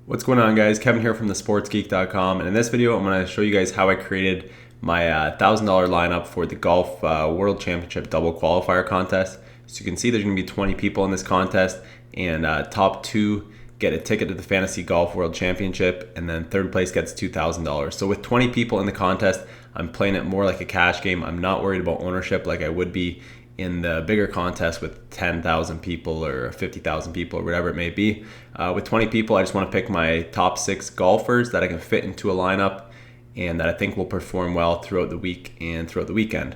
What's going on, guys? Kevin here from thesportsgeek.com, and in this video I'm going to show you guys how I created my $1,000 lineup for the Golf World Championship double qualifier contest. So you can see there's going to be 20 people in this contest, and top two get a ticket to the Fantasy Golf World Championship, and then third place gets $2,000. So with 20 people in the contest, I'm playing it more like a cash game. I'm not worried about ownership like I would be in the bigger contest with 10,000 people or 50,000 people or whatever it may be. With 20 people, I just want to pick my top 6 golfers that I can fit into a lineup and that I think will perform well throughout the week and throughout the weekend.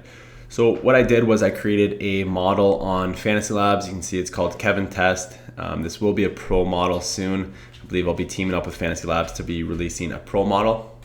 So what I did was I created a model on Fantasy Labs. You can see it's called Kevin Test. This will be a pro model soon. I believe I'll be teaming up with Fantasy Labs to be releasing a pro model.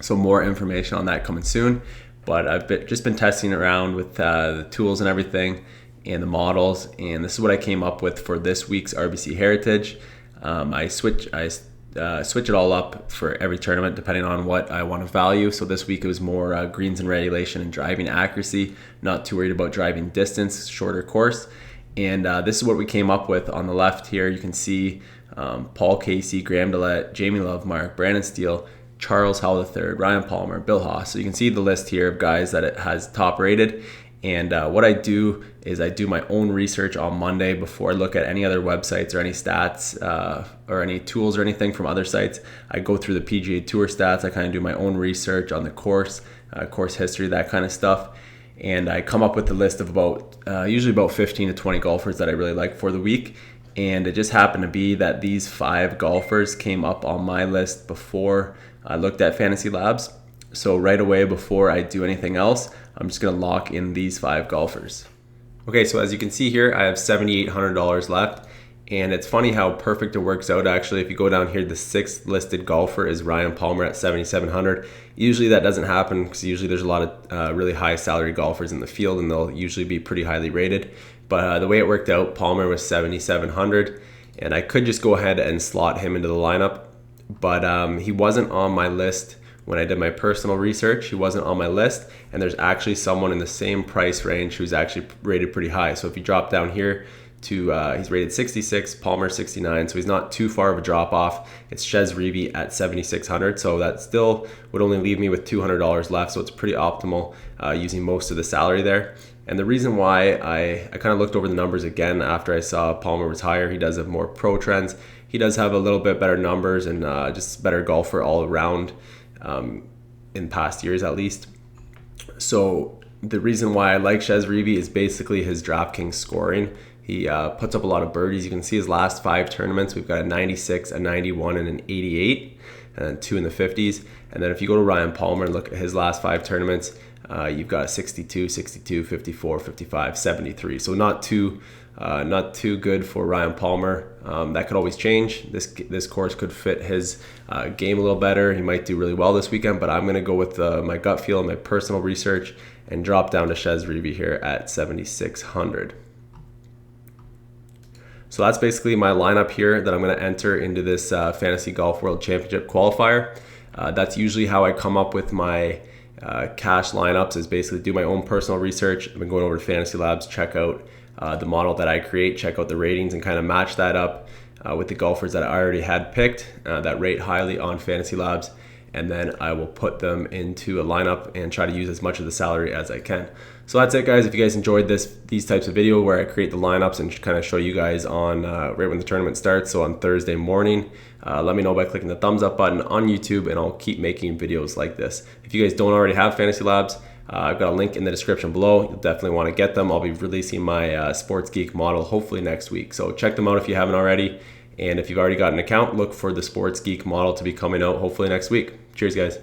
So more information on that coming soon. But I've just been testing around with the tools and everything and the models, and this is what I came up with for this week's RBC Heritage. I switch it all up for every tournament depending on what I want to value. So this week it was more greens and regulation and driving accuracy, not too worried about driving distance, shorter course. And this is what we came up with. On the left here you can see Paul Casey, Graham DeLette, Jamie Lovemark, Brandon Steele, Charles Howell III, Ryan Palmer, Bill Haas. So you can see the list here of guys that it has top rated. And what I do is I do my own research on Monday before I look at any other websites or any stats or any tools or anything from other sites. I go through the PGA Tour stats. I kind of do my own research on the course history, that kind of stuff. And I come up with a list of about usually about 15 to 20 golfers that I really like for the week. And it just happened to be that these 5 golfers came up on my list before I looked at Fantasy Labs. So right away, before I do anything else, I'm just going to lock in these 5 golfers. Okay, so as you can see here, I have $7,800 left. And it's funny how perfect it works out. Actually, if you go down here, the 6th listed golfer is Ryan Palmer at $7,700. Usually that doesn't happen because usually there's a lot of really high salary golfers in the field, and they'll usually be pretty highly rated. But the way it worked out, Palmer was $7,700, and I could just go ahead and slot him into the lineup. But he wasn't on my list when I did my personal research. He wasn't on my list, and there's actually someone in the same price range who's actually rated pretty high. So if you drop down here to, he's rated 66, Palmer 69, so he's not too far of a drop off. It's Chez Reavie at 7,600, so that still would only leave me with $200 left, so it's pretty optimal using most of the salary there. And the reason why I kind of looked over the numbers again after I saw Palmer was higher. He does have more pro trends. He does have a little bit better numbers and just better golfer all around in past years at least. So the reason why I like Chez Reavie is basically his DraftKings scoring. He puts up a lot of birdies. You can see his last 5 tournaments. We've got a 96, a 91, and an 88, and then 2 in the 50s. And then if you go to Ryan Palmer and look at his last 5 tournaments, you've got 62, 62, 54, 55, 73. So not too good for Ryan Palmer. That could always change. This course could fit his game a little better. He might do really well this weekend, but I'm going to go with my gut feel and my personal research and drop down to Chez Reavie here at 7,600. So that's basically my lineup here that I'm going to enter into this Fantasy Golf World Championship qualifier. That's usually how I come up with my cash lineups, is basically do my own personal research. I've been going over to Fantasy Labs, check out the model that I create, check out the ratings, and kind of match that up with the golfers that I already had picked that rate highly on Fantasy Labs. And then I will put them into a lineup and try to use as much of the salary as I can. So that's it, guys. If you guys enjoyed these types of video where I create the lineups and kind of show you guys on right when the tournament starts, so on Thursday morning, let me know by clicking the thumbs up button on YouTube, and I'll keep making videos like this. If you guys don't already have Fantasy Labs, I've got a link in the description below. You'll definitely want to get them. I'll be releasing my Sports Geek model hopefully next week. So check them out if you haven't already. And if you've already got an account, look for the Sports Geek model to be coming out hopefully next week. Cheers, guys.